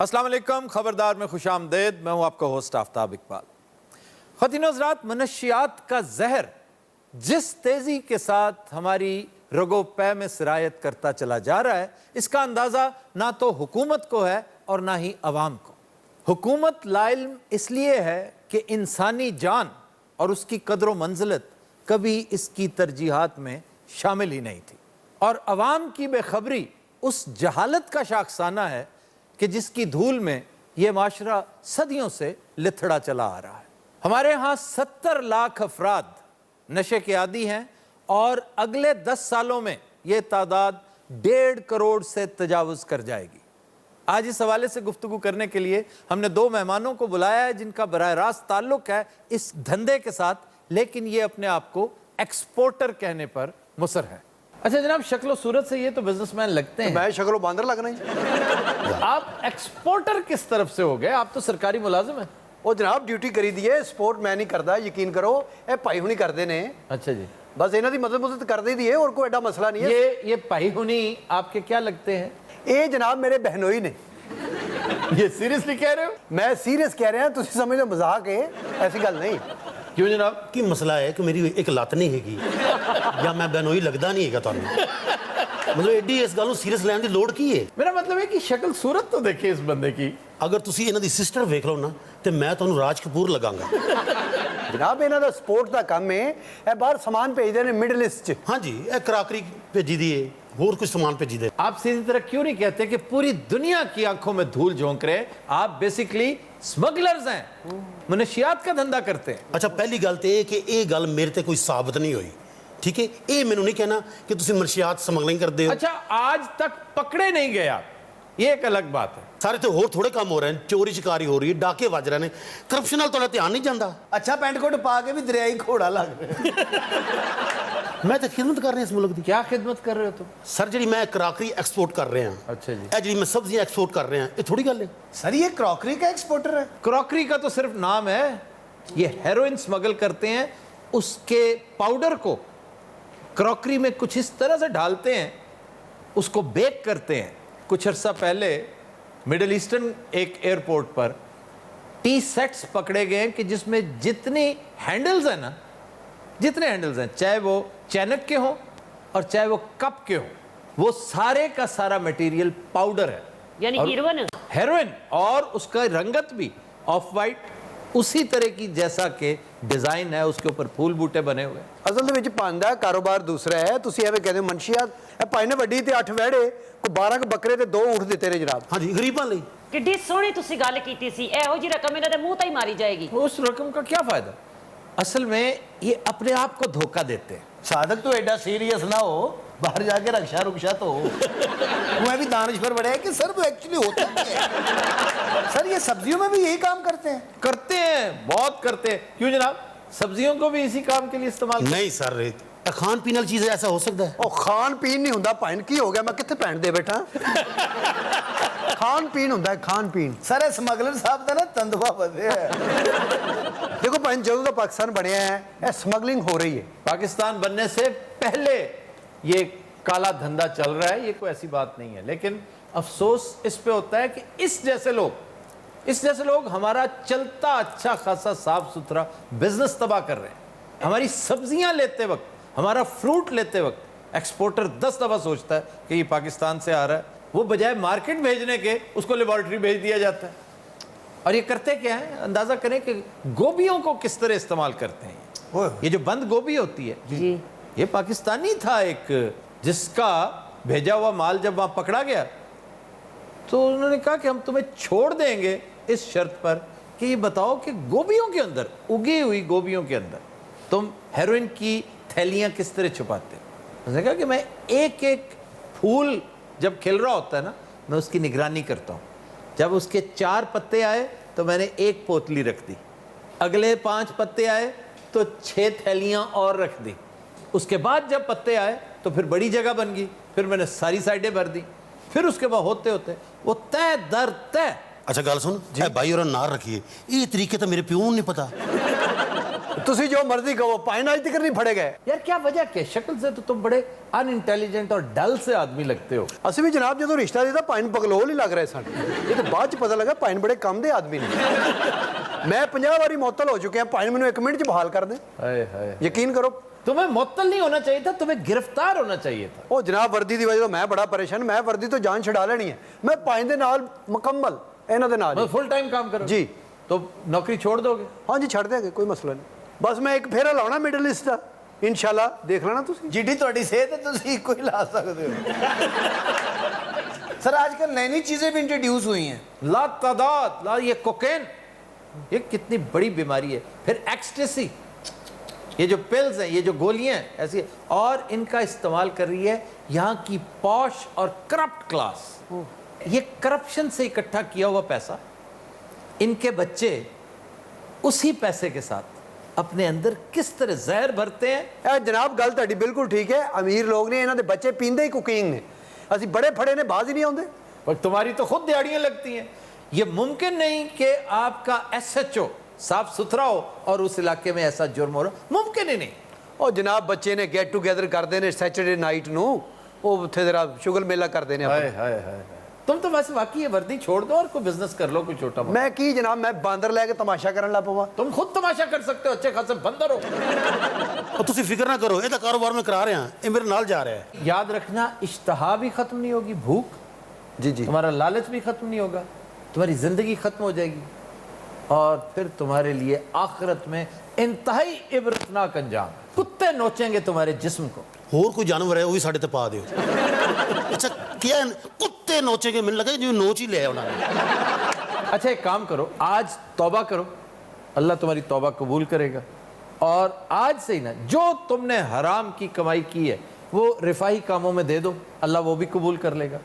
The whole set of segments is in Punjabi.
السلام علیکم، خبردار میں خوش آمدید. میں ہوں آپ کا ہوسٹ آفتاب اقبال. خواتین و حضرات، منشیات کا زہر جس تیزی کے ساتھ ہماری رگو پے میں سرایت کرتا چلا جا رہا ہے، اس کا اندازہ نہ تو حکومت کو ہے اور نہ ہی عوام کو. حکومت لاعلم اس لیے ہے کہ انسانی جان اور اس کی قدر و منزلت کبھی اس کی ترجیحات میں شامل ہی نہیں تھی، اور عوام کی بے خبری اس جہالت کا شاخسانہ ہے کہ جس کی دھول میں یہ معاشرہ صدیوں سے لتھڑا چلا آ رہا ہے. ہمارے ہاں 70 لاکھ افراد نشے کے عادی ہیں اور اگلے 10 سالوں میں یہ تعداد 1.5 کروڑ سے تجاوز کر جائے گی. آج اس حوالے سے گفتگو کرنے کے لیے ہم نے 2 مہمانوں کو بلایا ہے جن کا براہ راست تعلق ہے اس دھندے کے ساتھ، لیکن یہ اپنے آپ کو ایکسپورٹر کہنے پر مصر ہے. اچھا جناب، شکل و صورت سے یہ تو بزنس مین لگتے ہیں. میں شکل و باندر لگ رہا ہوں. آپ ایکسپورٹر کس طرف سے ہو گئے؟ آپ تو سرکاری ملازم ہیں. وہ جناب ڈیوٹی کری دیے، سپورٹ میں نہیں کرتا، یقین کرو. اے پائی ہونی کردے نے. اچھا جی، بس انہاں دی مدد کر دی ہے اور کوئی ایڈا مسئلہ نہیں ہے. یہ پائی ہونی آپ کے کیا لگتے ہیں؟ اے جناب میرے بہنوئی نے. یہ سیریسلی کہہ رہے ہو؟ میں سیریس کہہ رہا ہوں، تسی سمجھ لو مذاق ہے، ایسی گل نہیں. کیوں جناب؟ کی مسئلہ ہے کہ میری ایک لت نہیں ہے گی یا میں بہنوئی لگتا نہیں ہے تمہیں، مطلب ایڈی اس گل سیریس لین دی لوڑ کی ہے؟ میرا مطلب ہے کہ شکل صورت تو دیکھیں اس بندے کی. اگر تسی انہاں دی سسٹر ویکھ لو نا تے میں تانوں راج کپور لگاں گا. جناب انہاں دا سپورٹ دا کم ہے، اے باہر سامان بھیج دے نے مڈل ایسٹ چ. ہاں جی، اے کراکری بھیجی دی ہے، اور کچھ سامان بھیجی دے. آپ سیدھی طرح کیوں نہیں کہتے کہ پوری دنیا کی آنکھوں میں دھول جھونک رہے؟ آپ بیسیکلی سمگلرز ہیں، منشیات کا دھندا کرتے ہیں. اچھا پہلی گل تے یہ کہ یہ گل میرے تے کوئی ثابت نہیں ہوئی، ٹھیک ہے؟ یہ مینوں نہیں کہنا کہ تسی منشیات سمگلنگ کر دے ہو. اچھا آج تک پکڑے نہیں گئے آپ، یہ ایک الگ بات ہے. سارے تے اور تھوڑے کام ہو رہے ہیں، چوری چکاری ہو رہی ہے، ڈاکے وج رہے ہیں، کرپشن نال تہاڈا دھیان نہیں جاندا. اچھا پینٹ کوٹ پا کے بھی دریائی گھوڑا لگ رہا. میں تے خدمت کر رہے ہیں اس ملک دی. کیا خدمت کر رہے ہو تم؟ سر جی میں کراکری ایکسپورٹ کر رہے ہیں. اچھا جی. اے جی میں سبزیاں ایکسپورٹ کر رہے ہیں، یہ تھوڑی گل ہے. سر یہ کراکری کا ایکسپورٹر ہے. کراکری کا تو صرف نام ہے. یہ ہیروئن سمگل کرتے ہیں، اس کے پاؤڈر کو کراکری میں کچھ اس طرح سے ڈالتے ہیں، اس کو بیک کرتے ہیں. کچھ عرصہ پہلے مڈل ایسٹرن ایک ایئرپورٹ پر ٹی سیٹس پکڑے گئے کہ جس میں جتنی ہینڈلز ہیں نا، جتنے ہینڈلز ہیں، چاہے وہ چینک کے ہوں اور چاہے وہ کپ کے ہوں، وہ سارے کا سارا میٹیریل پاؤڈر ہے، یعنی ہیروئن، اور اس کا رنگت بھی آف وائٹ اسی طرح کی جیسا کہ ڈیزائن ہے، اس کے اوپر پھول بوٹے بنے ہوئے. اصل دے وچ پاندا کاروبار دوسرا ہے. تسی ایویں کہندے منشیات. اے پائی نے وڈی تے 8 ویڑے کو 12 کے بکرے تے 2 اونٹ دتے نے جناب. ہاں جی، غریباں لئی. کڈی سونی تسی گل کیتی سی، ایہو جی رقم انہاں دے منہ تے ہی ماری جائے گی. اس رقم کا کیا فائدہ؟ اصل میں یہ اپنے آپ کو دھوکہ دیتے ہیں. صادق تو ایڈا سیریس نہ ہو، باہر جا کے رکشا تو ہو. میں بھی دانشور بڑے ہیں کہ سر وہ ایکچولی ہوتا کیا ہے؟ سر یہ سبزیوں میں بھی یہی کام کرتے ہیں. بہت کرتے ہیں. کیوں جناب؟ سبزیوں کو بھی اسی کام کے لیے استعمال نہیں سر، کھان پین والی چیز ایسا ہو سکتا ہے؟ او کھان پین نہیں ہوندا پائن کی ہو گیا، میں کتنے پہن دے بیٹھا. کھان پین ہوندا ہے کھان پین. سر اسمگلر صاحب دا نا تندوا بدے ہے. دیکھو پائن جدوں دا پاکستان بنیا ہے اے سمگلنگ ہو رہی ہے. پاکستان بننے سے پہلے یہ کالا دھندا چل رہا ہے، یہ کوئی ایسی بات نہیں ہے. لیکن افسوس اس پہ ہوتا ہے کہ اس جیسے لوگ ہمارا چلتا اچھا خاصا صاف ستھرا بزنس تباہ کر رہے ہیں. ہماری سبزیاں لیتے وقت، ہمارا فروٹ لیتے وقت ایکسپورٹر 10 دفعہ سوچتا ہے کہ یہ پاکستان سے آ رہا ہے. وہ بجائے مارکیٹ بھیجنے کے اس کو لیبارٹری بھیج دیا جاتا ہے. اور یہ کرتے کیا ہے؟ اندازہ کریں کہ گوبھیوں کو کس طرح استعمال کرتے ہیں. یہ جو بند گوبھی ہوتی ہے، یہ پاکستانی تھا ایک، جس کا بھیجا ہوا مال جب وہاں پکڑا گیا تو انہوں نے کہا کہ ہم تمہیں چھوڑ دیں گے اس شرط پر کہ یہ بتاؤ کہ گوبھیوں کے اندر، اگی ہوئی گوبھیوں کے اندر تم ہیروئن کی تھیلیاں کس طرح چھپاتے. اس نے کہا کہ میں ایک ایک پھول جب کھل رہا ہوتا ہے نا، میں اس کی نگرانی کرتا ہوں. جب اس کے 4 پتے آئے تو میں نے 1 پوتلی رکھ دی، اگلے 5 پتے آئے تو 6 تھیلیاں اور رکھ دی. اس کے بعد جب پتے آئے تو پھر بڑی جگہ بن گئی، پھر میں نے ساری سائڈیں بھر دی. پھر اس کے بعد ہوتے ہوتے وہ تہ در تہ. اچھا گل سن، بھائی اور نار رکھیے، یہ طریقے تو میرے پیوں نہیں پتا. ਤੁਸੀਂ ਜੋ ਮਰਜ਼ੀ ਕਹੋ ਪਾइन ਅੱਜ ਤੱਕ नहीं फड़े गए। यार क्या वजह क्या, शक्ल से तो तुम बड़े अनइंटेलिजेंट और डल से आदमी लगते हो। ਅਸੀਂ ਵੀ ਜਨਾਬ ਜਦੋਂ ਰਿਸ਼ਤਾ ਦਿੱਤਾ ਪਾइन ਪਗਲੋਲ ਹੀ ਲੱਗ ਰਹੇ ਸਨ। ਇਹ ਤਾਂ ਬਾਅਦ ਚ ਪਤਾ ਲੱਗਾ ਪਾइन ਬੜੇ ਕੰਮ ਦੇ ਆਦਮੀ ਨੇ। ਮੈਂ 50 ਵਾਰੀ ਮੁਅੱਤਲ ਹੋ ਚੁੱਕਿਆ, ਪਾइन ਮੈਨੂੰ 1 ਮਿੰਟ ਚ ਬਹਾਲ ਕਰ ਦੇ। हाय हाय, ਯਕੀਨ ਕਰੋ। तुम्हें मुअत्तल नहीं होना चाहिए था, तुम्हें गिरफ्तार होना चाहिए था। ਉਹ ਜਨਾਬ ਵਰਦੀ ਦੀ ਵਜ੍ਹਾ ਤੋਂ ਮੈਂ ਬੜਾ ਪਰੇਸ਼ਾਨ, ਮੈਂ ਵਰਦੀ ਤੋਂ ਜਾਨ ਛਡਾ ਲੈਣੀ ਹੈ। ਮੈਂ ਪਾइन ਦੇ ਨਾਲ ਮੁਕੰਮਲ ਇਹਨਾਂ ਦੇ ਨਾਲ। फुल टाइम काम करो जी। तो नौकरी छोड़ दोगे? ਹਾਂਜੀ ਛੱਡ ਦਿਆਂਗੇ, ਕੋਈ ਮਸਲਾ ਨਹੀਂ। ਬਸ ਮੈਂ ਇੱਕ ਫੇਰਾ ਲਾਉਣਾ ਮਿਡਲ ਈਸਟ ਦਾ, ਇਨਸ਼ਾਅੱਲਾ ਦੇਖ ਲੈਣਾ ਤੁਸੀਂ। ਜਿੱਡੀ ਤੁਹਾਡੀ ਸਿਹਤ ਹੈ ਤੁਸੀਂ ਇੱਕੋ ਹੀ ਲਾ ਸਕਦੇ ਹੋ। सर आजकल नई नई चीजें भी इंट्रोड्यूस हुई हैं। ला तादाद, ला ये कोकेन, ये कितनी बड़ी बीमारी है। फिर एक्सटेसी, ये जो पिल्स हैं, ये जो गोलियां हैं ऐसी, और इनका इस्तेमाल कर रही है यहाँ की पॉश और करप्ट क्लास। ये करप्शन से इकट्ठा किया हुआ पैसा, इनके बच्चे उसी पैसे के साथ अपने अंदर किस तरह जहर भरते हैं। ਇਹ ਜਨਾਬ ਗੱਲ ਤੁਹਾਡੀ ਬਿਲਕੁਲ ਠੀਕ ਹੈ। ਅਮੀਰ ਲੋਕ ਨੇ, ਇਹਨਾਂ ਦੇ ਬੱਚੇ ਪੀਂਦੇ ਹੀ ਕੁਕੀਨ ਨੇ। ਅਸੀਂ ਬੜੇ ਫੜੇ ਨੇ ਬਾਜ਼ ਹੀ नहीं ਆਉਂਦੇ। और तुम्हारी तो खुद दिहाड़ियां लगती हैं। ये मुमकिन नहीं कि आपका SHO साफ सुथरा हो और उस इलाके में ऐसा जुर्म हो रहा, मुमकिन ही नहीं। ਉਹ ਜਨਾਬ ਬੱਚੇ ਨੇ ਗੈਟ ਟੂਗੇਦਰ ਕਰਦੇ ਨੇ ਸੈਚਰਡੇ ਨਾਈਟ ਨੂੰ, ਉਹ ਉੱਥੇ ਜ਼ਰਾ ਸ਼ੁਗਲ ਮੇਲਾ ਕਰਦੇ ਨੇ। हाय हाय हाय, तुम तो वैसे वाकई ये वर्दी छोड़ दो और कोई बिजनेस कर लो, कोई छोटा मोटा। ਮੈਂ ਕੀ ਜਨਾਬ, ਮੈਂ ਬਾਂਦਰ ਲੈ ਕੇ ਤਮਾਸ਼ਾ ਕਰਨ ਲੱਗ ਪਵਾਂ। तुम खुद तमाशा कर सकते हो, अच्छे खासे बंदर हो। ਉਹ ਤੁਸੀਂ ਫਿਕਰ ਨਾ ਕਰੋ, ਇਹ ਤਾਂ ਕਾਰੋਬਾਰ ਮੈਂ ਕਰਾ ਰਿਹਾ, ਇਹ ਮੇਰੇ ਨਾਲ ਜਾ ਰਿਹਾ ਹੈ। याद रखना, इश्तहा भी खत्म नहीं होगी, भूख, जी जी। तुम्हारा लालच भी खत्म नहीं होगा, तुम्हारी जिंदगी खत्म हो जाएगी, और फिर तुम्हारे लिए आखिरत में इंतहाई इबरतनाक अंजाम। कुत्ते नोचेंगे तुम्हारे जिस्म को। ਹੋਰ ਕੋਈ ਜਾਨਵਰ ਹੈ ਉਹ ਵੀ ਸਾਡੇ ਤੇ ਪਾ ਦਿਓ। ਅੱਛਾ ਕੀ ਹੈ, ਕੁੱਤੇ ਨੋਚेंगे, ਮੈਨੂੰ ਲੱਗਾ ਜਿਵੇਂ ਨੋਚ ਹੀ ਲਿਆ ਉਹਨਾਂ ਨੇ। अच्छा एक काम करो, आज तौबा करो, अल्लाह तुम्हारी तौबा कबूल करेगा, और आज से ही ना जो तुमने हराम की कमाई की है वो रिफाही कामों में दे दो, अल्लाह वो भी कबूल कर लेगा।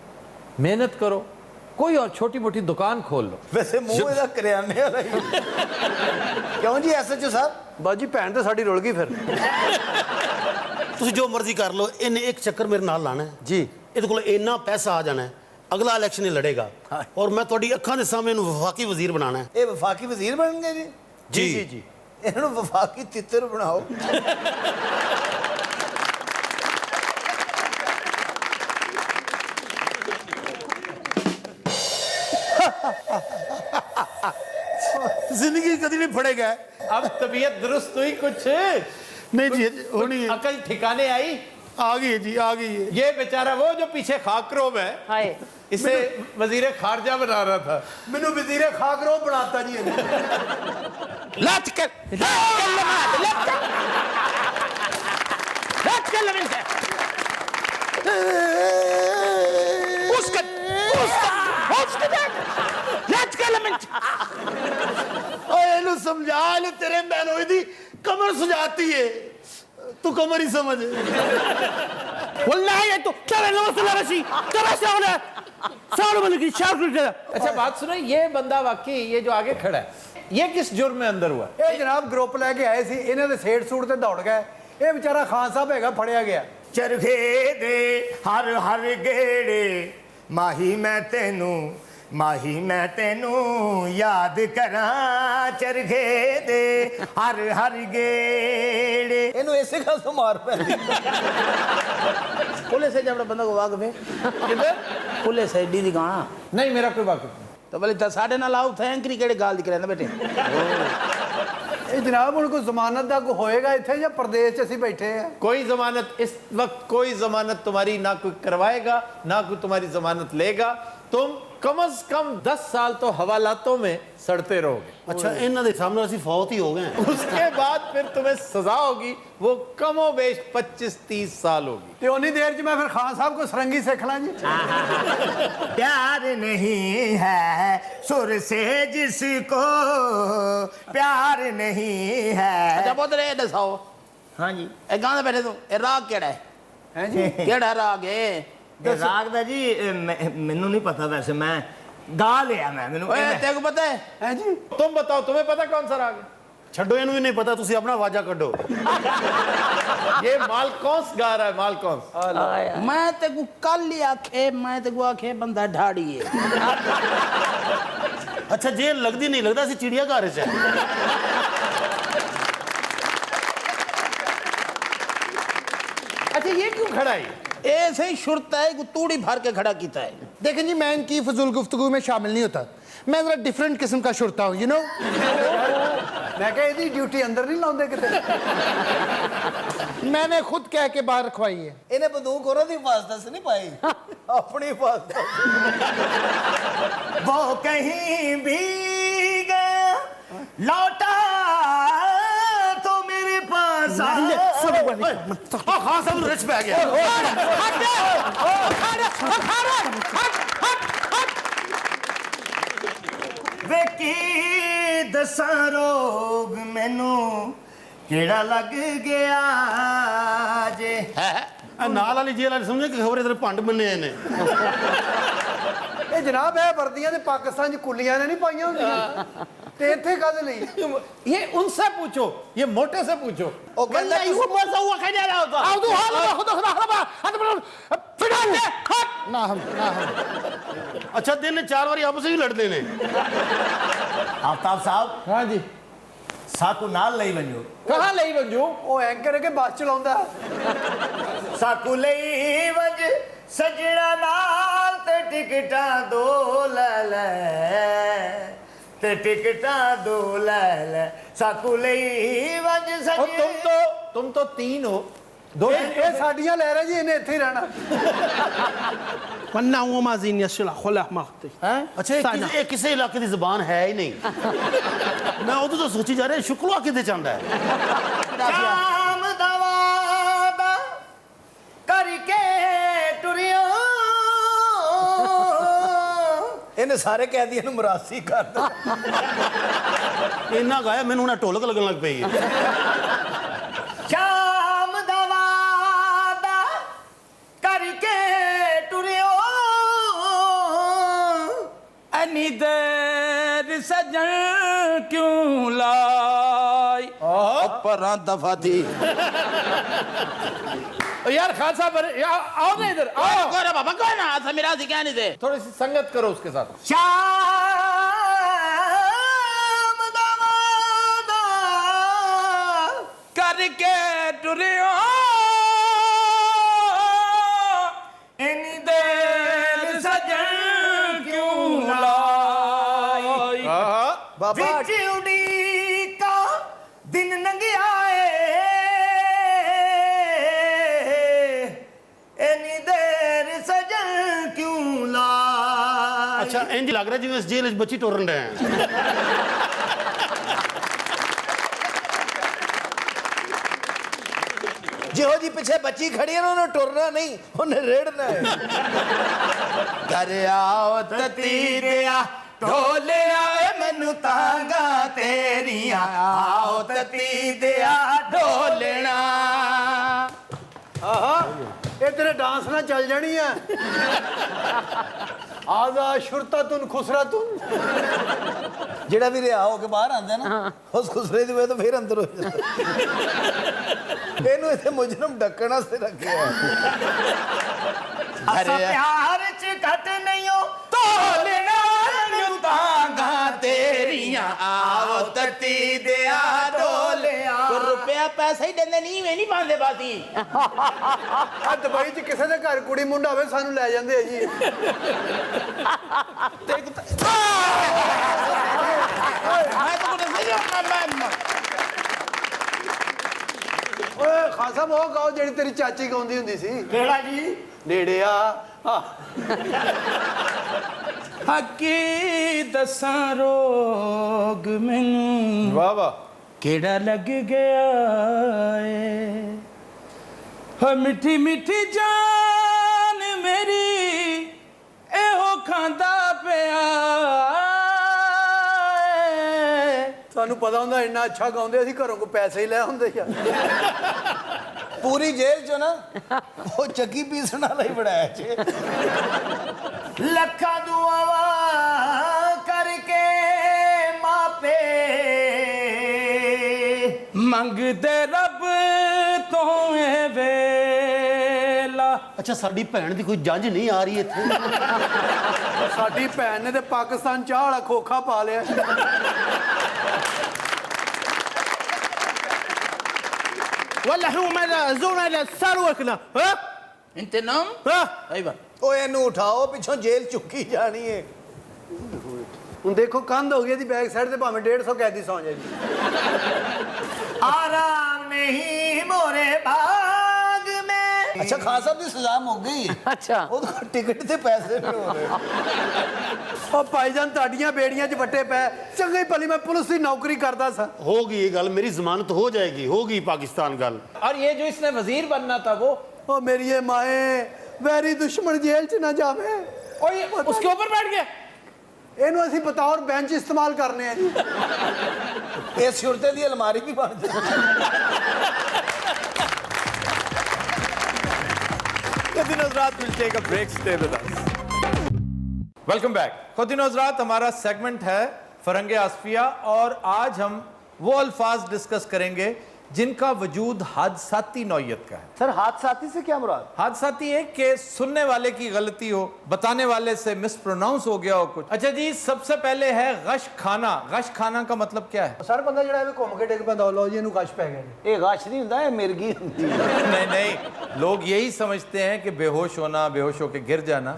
मेहनत करो, कोई और छोटी मोटी दुकान खोल लो। वैसे मुंह ਇਹਦਾ ਕਰਿਆਨੇ ਵਾਲਾ ਹੀ। ਕਿਉਂ ਜੀ SHO ਸਾਹਿਬ? ਬਾਜੀ ਭੈਣ ਤਾਂ ਸਾਡੀ ਰੁਲ ਗਈ ਫਿਰ। ਤੁਸੀਂ ਜੋ ਮਰਜ਼ੀ ਕਰ ਲਓ, ਇਹਨੇ ਇੱਕ ਚੱਕਰ ਮੇਰੇ ਨਾਲ ਲਾਣਾ ਹੈ ਜੀ। ਇਹਦੇ ਕੋਲ ਇੰਨਾ ਪੈਸਾ ਆ ਜਾਣਾ ਹੈ, ਅਗਲਾ ਇਲੈਕਸ਼ਨ ਹੀ ਲੜੇਗਾ ਔਰ ਮੈਂ ਤੁਹਾਡੀ ਅੱਖਾਂ ਦੇ ਸਾਹਮਣੇ ਇਹਨੂੰ ਵਫਾਕੀ ਵਜ਼ੀਰ ਬਣਾਉਣਾ ਹੈ। ਇਹ ਵਫਾਕੀ ਵਜ਼ੀਰ ਬਣਨਗੇ ਜੀ? ਜੀ ਜੀ ਜੀ। ਇਹਨਾਂ ਨੂੰ ਵਫਾਕੀ ਤਿੱਤਰ ਬਣਾਓ। ਜ਼ਿੰਦਗੀ ਕਦੀ ਨਹੀਂ ਫੜੇਗਾ। अब तबीयत दुरुस्त हुई कुछ? नहीं जी, होनी है। अकल ठिकाने आई? आ गई है जी, आ गई है। ये बेचारा वो जो पीछे खाकरोब है, हाय, इसे वजीर खारजा बना रहा था। ਮੈਨੂੰ ਵਜ਼ੀਰ ਖਾਗਰੋ ਬਣਾਤਾ ਜੀ ਇਹਨੇ। ਇਹਨੂੰ ਸਮਝਾ ਲੈ, ਤੇਰੇ ਬਹਿਨੋਈ ਦੀ ਕਮਰ ਸੁਜਾਤੀ ਹੈ, ਤੂੰ ਕਮਰ ਹੀ ਸਮਝ। والله انتو ترى لو وصل رشي ترى شغله صاروا من الشارك كذا अच्छा बात सुनो, ये बंदा वाकई ये जो आगे खड़ा है, ये किस जुर्म में अंदर हुआ? ਇਹ ਜਨਾਬ ਗਰੁੱਪ ਲੈ ਕੇ ਆਏ ਸੀ, ਇਹਨਾਂ ਦੇ ਸੇਠ ਸੂਟ ਤੇ ਦੌੜ ਗਏ। ਇਹ ਵਿਚਾਰਾ ਖਾਨ ਸਾਹਿਬ ਹੈਗਾ, ਫੜਿਆ ਗਿਆ। ਚਰਖੇ ਦੇ ਹਰ ਹਰ ਗੇੜੇ ਮਾਹੀ ਮੈਂ ਤੈਨੂੰ ਯਾਦ ਕਰਾਂ। ਚਰਖੇ ਦੇ ਹਰ ਹਰ ਗੇੜੇ। ਇਹਨੂੰ ਇਸੇ ਗੱਲ ਤੋਂ ਮਾਰ ਪੈਂਦੀ। पुलिस है जब बंदा को वाकफ है किधर? पुलिस है डी दी गाना नहीं, मेरा कोई वाकफ नहीं। तो बोले तो साढ़े ना लाओ थैंक केड़े गाल दिख रहे हैं बेटे। ਇਹ ਜਨਾਬ ਹੁਣ ਕੋਈ ਜ਼ਮਾਨਤ ਦਾ ਕੋਈ ਹੋਏਗਾ ਇੱਥੇ ਜਾਂ ਪ੍ਰदेश 'ਚ ਅਸੀਂ ਬੈਠੇ ਆ? कोई जमानत इस वक्त, कोई जमानत तुम्हारी ना कोई करवाएगा, ना कोई तुम्हारी जमानत लेगा। तुम कम से कम 10 साल तो हवालातों में सड़ते रहोगे। अच्छा, ਇਹਨਾਂ ਦੇ ਸਾਹਮਣੇ ਅਸੀਂ ਫੌਤ ਹੀ ਹੋ ਗਏ हैं। उसके बाद फिर तुम्हें सजा होगी, वो कमो बेश 25-30 साल होगी। ਤੇ ਉਨੀ ਦੇਰ 'ਚ ਮੈਂ ਫਿਰ ਖਾਨ ਸਾਹਿਬ ਕੋ ਸਰੰਗੀ ਸਿੱਖ ਲਾਂ ਜੀ। प्यार नहीं है सुर से जिसको प्यार नहीं है। अच्छा बहुत रे दसाओ हाँ जी। ए गाना बैठे तो ए राग केड़ा है ਹੈ ਜੀ। केड़ा राग है ਤੇ ਰਾਗ ਦਾ ਜੀ ਮੈਨੂੰ ਨਹੀਂ ਪਤਾ, ਵੈਸੇ ਮੈਂ ਗਾ ਲਿਆ। ਮੈਨੂੰ ओए तेरे को पता है ਹੈ ਜੀ। तुम बताओ, तुम्हें पता कौन सा राग है? ਛੱਡੋ ਇਹਨੂੰ ਵੀ ਨਹੀਂ ਪਤਾ, ਤੁਸੀਂ ਆਪਣਾ ਆਵਾਜ਼ਾ ਕੱਢੋ। ये मालकौंस गा रहा है, मालकौंस। मैं तेरे को कल ही आखे, मैं तेरे को आखे बंदा ढाड़ी है। ਅੱਛਾ ਜੇ ਲੱਗਦੀ ਨਹੀਂ, ਲੱਗਦਾ ਸੀ ਚਿੜੀਆ ਘਰ 'ਚ ਹੈ। खड़ा है ऐसे ही शुरता है तूड़ी भर के खड़ा किया है। देखें जी, मैं इनकी फजूल गुफ्तगू में शामिल नहीं होता, मैं जरा डिफरेंट किस्म का शुरता हूँ, यू नो। मैं कहा ਇਹਦੀ ਡਿਊਟੀ ਅੰਦਰ ਨਹੀਂ ਲਾਉਂਦੇ ਕਿਤੇ मैंने खुद कह के बाहर रखवाई है। ਇਹਨੇ ਬੰਦੂਕ ਉਹਨਾਂ ਦੀ ਹਿਫਾਜ਼ਤ ਸੇ ਨਹੀਂ ਪਾਈ ਆਪਣੀ ਹਿਫਾਜ਼ਤ वो कहीं भी गया लौटा तो मेरे पास ਖਾਨ ਸਾਹਿਬ ਨੂੰ ਰਿਚ ਪੈ ਗਿਆ ਵੇ ਕੀ ਦਸਾਂ ਰੋਗ ਮੈਨੂੰ ਕਿਹੜਾ ਲੱਗ ਗਿਆ ਜੇ ਇਹ ਨਾਲ ਵਾਲੀ ਜੇਲ੍ਹ ਵਾਲੀ ਸਮਝੇ ਕਿ ਖਬਰ ਇਧਰ ਭੰਡ ਬੰਨੇ ਨੇ ਇਹ ਜਨਾਬ ਇਹ ਵਰਦੀਆਂ ਤੇ ਪਾਕਿਸਤਾਨ ਚ ਕੁੱਲੀਆਂ ਨੇ ਨਹੀਂ ਪਾਈਆਂ ਹੁੰਦੀਆਂ ਤੇ ਇੱਥੇ ਕਾਹਦੇ ਲਈ ये उनसे पूछो, ये मोटे से पूछो। ਉਹ ਕਹਿੰਦਾ ना हम ਅੱਛਾ ਦਿਨ 4 ਵਾਰੀ ਆਪਸ ਵਿੱਚ ਲੜਦੇ ਨੇ ਆਫਤਾਬ ਸਾਹਿਬ हाँ जी, ਸਾਕੂ ਨਾਲ ਲਈ ਵੰਜੋ कहाँ ले बंजू? ਉਹ ਐਂਕਰ ਹੈ ਕਿ ਬੱਸ ਚਲਾਉਂਦਾ ਸਾਕੂ ਲਈ ਵੰਜ ਸਜਣਾ ਨਾਲ ਤੇ ਟਿਕਟਾਂ ਦੋ ਲੈ ਲੈ ਤੇ ਟਿਕਟਾਂ ਦੋ ਲੈ ਲੈ ਸਾਕੂ ਲਈ ਵੰਜ और ਸਜਣਾ तुम तो 3 हो, 2 ਇਹ ਸਾਡੀਆਂ ਲੈ ਰਹੇ ਜੀ ਇਹਨੇ ਇੱਥੇ ਹੀ ਰਹਿਣਾ ونا وما زين يشلح ولا مختي ਅੱਛਾ ਇਹ ਕਿਸੇ ਇਲਾਕੇ ਦੀ ਜ਼ਬਾਨ ਹੈ ਹੀ ਨਹੀਂ ਮੈਂ ਉਦੋਂ ਤੋਂ ਸੋਚੀ ਜਾ ਰਿਹਾ ਸ਼ੁਕਲਾ ਕਿੱਥੇ ਜਾਂਦਾ ਹੈ ਸ਼ਾਮ ਦਾ ਵਾਦਾ ਕਰਕੇ ਟੁਰਿਓ ਇਹਨੇ ਸਾਰੇ ਕੈਦੀਆਂ ਨੂੰ ਮਰਾਸੀ ਕਰ ਦਿੱਤਾ ਇੰਨਾ ਗਾਇਆ ਮੈਨੂੰ ਨਾ ਢੋਲਕ ਲੱਗਣ ਲੱਗ ਪਈ ਹੈ ਸ਼ਾਮ ਦਾ ਵਾਦਾ ਕਰਕੇ ਟੁਰਿਓ أني دير سجن क्यों लाई परा दफा थी यार खान साहब, आओ ना इधर, आओ। बाबा कौन है मेरा क्या नहीं दे थोड़ी सी संगत करो उसके साथ। ਸ਼ਾਮ ਦਾ ਵਾਦਾ करके टुरियो ਇੰਨੀ ਦੇਰ सजन क्यों लाई ਬਾਬਾ ਵਿੱਚ ਉਡੀਕਾ ਦਿਨ ਲੰਘਿਆ ਏ ਇੰਨੀ ਦੇਰ ਸਜਣ ਕਿਉਂ ਲਾਈ ਅੱਛਾ ਇੰਜ ਲੱਗ ਰਿਹਾ ਜਿਵੇਂ ਇਸ ਜੇਲ੍ਹ ਵਿੱਚ ਬੱਚੀ ਟੁਰਨ ਰਹੇ ਹੈ ਜਿਹੋ ਜੀ ਪਿੱਛੇ ਬੱਚੀ ਖੜੀ ਹੈ ਨਾ ਉਹਨੂੰ ਟੁਰਨਾ ਨਹੀਂ ਉਹਨੇ ਰੇੜਨਾ ਹੈ ਘਰ ਆਓ ਤਤੀ ਦਿਆ ਢੋਲਿਆ ਏ ਮੈਨੂੰ ਤਾਂਗਾ ਤੇਰੀਆਂ ਆਓ ਤਤੀ ਦਿਆ ਢੋਲਣਾ ਆਹਾ ਇਹ ਤੇਰੇ ਡਾਂਸ ਨਾਲ ਚੱਲ ਜਾਣੀ ਆ ਆਜ਼ਾ ਸ਼ੁਰਤਾ ਤੁਨ ਖੁਸਰਾ ਤੁਨ ਜਿਹੜਾ ਵੀ ਰਿਹਾ ਹੋ ਕੇ ਬਾਹਰ ਆਂਦਾ ਨਾ ਉਸ ਖੁਸਰੇ ਦੀ ਵਜ੍ਹਾ ਤੋਂ ਫੇਰ ਅੰਦਰ ਹੋ ਜਾਂਦਾ ਇਹਨੂੰ ਇੱਥੇ ਮੁਜਰਮ ਢੱਕਣ ਵਾਸਤੇ ਰੱਖਿਆ ਅਸਾਂ ਪਿਆਰ ਚ ਘਟ ਨਹੀਂ ਹੋ ਢੋਲਣਾ ਨੂੰ ਤਾਂਗਾ ਤੇਰੀਆਂ ਆਓ ਤਤੀ ਦਿਆ ਢੋਲਿਆ रुपया पैसा ही देंदे नहीं वे नहीं पांदे बाती ਆ ਦੁਬਈ ਚ ਕਿਸੇ ਦੇ ਘਰ ਕੁੜੀ ਮੁੰਡਾ ਹੋਵੇ ਸਾਨੂੰ ਲੈ ਜਾਂਦੇ ਆ ਜੀ ਓਏ ਖਾਸਾ ਉਹ ਗਾਓ ਜਿਹੜੀ ਤੇਰੀ ਚਾਚੀ ਗਾਉਂਦੀ ਹੁੰਦੀ ਸੀ ਕਿਹੜਾ ਜੀ ਨੇੜੇ ਆ हकी दसा रोग मैनू वाह वाह। केड़ा लग गया है हो मिठी मिठी जान मेरी एहो खांदा पिया ਸਾਨੂੰ ਪਤਾ ਹੁੰਦਾ ਇੰਨਾ ਅੱਛਾ ਗਾਉਂਦੇ ਅਸੀਂ ਘਰੋਂ ਕੋ ਪੈਸੇ ਹੀ ਲੈ ਹੁੰਦੇ ਆ ਪੂਰੀ ਜੇਲ੍ਹ ਚੋਂ ਨਾ ਉਹ ਚੱਕੀ ਪੀਸਣ ਵਾਲਾ ਹੀ ਬਣਾਇਆ ਛੇ ਲੱਖਾਂ ਦੁਆਵਾਂ ਕਰਕੇ ਮਾਪੇ ਮੰਗਦੇ ਰੱਬ ਤੋਂ ਏ ਵੇਲਾ ਅੱਛਾ ਸਾਡੀ ਭੈਣ ਦੀ ਕੋਈ ਜੰਜ ਨਹੀਂ ਆ ਰਹੀ ਇੱਥੇ ਸਾਡੀ ਭੈਣ ਨੇ ਤੇ ਪਾਕਿਸਤਾਨ ਚਾਹ ਵਾਲਾ ਖੋਖਾ ਪਾ ਲਿਆ ولا هو ما زونا لا ساروكنا ها ਇੰਤਜ਼ਾਮ ਹਾਂ ਆਈਵਾ ਓਏ ਇਹਨੂੰ ਉਠਾਓ ਪਿੱਛੋਂ ਜੇਲ੍ਹ ਚੁੱਕੀ ਜਾਣੀ ਏ ਹੁਣ ਦੇਖੋ ਕੰਧ ਹੋ ਗਈ ਇਹਦੀ ਬੈਕ ਸਾਈਡ ਤੇ ਭਾਵੇਂ 150 ਕੈਦੀ ਸੌਂ ਜਾਏ ਆਰਾਮ ਨਹੀਂ ਮੋਰੇ ਬਾਗ ਮੈਂ ਅੱਛਾ ਖਾਨ ਸਾਹਿਬ ਦੀ ਸਜ਼ਾ ਮੁੱਕ ਗਈ ਅੱਛਾ ਉਹਦੇ ਕੋਲ ਟਿਕਟ ਤੇ ਪੈਸੇ ਨਹੀਂ ਹੋ ਰਹੇ ਉਹ ਭਾਈਜਾਨ ਤੁਹਾਡੀਆਂ ਬੇੜੀਆਂ 'ਚ ਵੱਟੇ ਪੈ ਚੰਗੀ ਭਲੀ ਮੈਂ ਪੁਲਿਸ ਦੀ ਨੌਕਰੀ ਕਰਦਾ ਸਾਂ होगी ये गल मेरी जमानत हो जाएगी होगी पाकिस्तान गल और ये जो इसने वजीर बनना था वो ਉਹ ਮੇਰੀ ਇਹ ਮਾਏ ਵੈਰੀ ਦੁਸ਼ਮਣ ਜੇਲ੍ਹ 'ਚ ਨਾ ਜਾਵੇ और ये उसके ऊपर बैठ गया ਇਹਨੂੰ ਅਸੀਂ ਬਤੌਰ ਬੈਂਚ ਇਸਤੇਮਾਲ ਕਰਨੇ ਆ ਜੀ ਇਹ ਸੁਰਤੇ ਦੀ ਅਲਮਾਰੀ ਵੀ ਬਣ ਜਾਏ खुदीन हज़रात will take a break stay with us welcome back खुदीन हज़रात हमारा सेगमेंट है फरंगे आसफिया और आज हम वो अल्फाज डिस्कस करेंगे जिनका वजूद हादसाती नौयत का है सर हादसाती से क्या मुराद हादसाती एक के सुनने वाले की गलती हो बताने वाले से मिसप्रोनाउंस हो गया हो कुछ अच्छा जी सबसे पहले है गश खाना का मतलब क्या है ਸਰ ਬੰਦਾ ਜਿਹੜਾ ਇਹ ਘੁੰਮ ਕੇ ਡਿੱਗ ਪੈਂਦਾ ਲਓ ਜੀ ਇਹਨੂੰ ਕਸ਼ ਪੈ ਗਿਆ ਇਹ ਗਸ਼ ਨਹੀਂ ਹੁੰਦਾ ਇਹ ਮਿਰਗੀ ਹੁੰਦੀ नहीं लोग यही समझते हैं कि बेहोश होना बेहोश होकर गिर जाना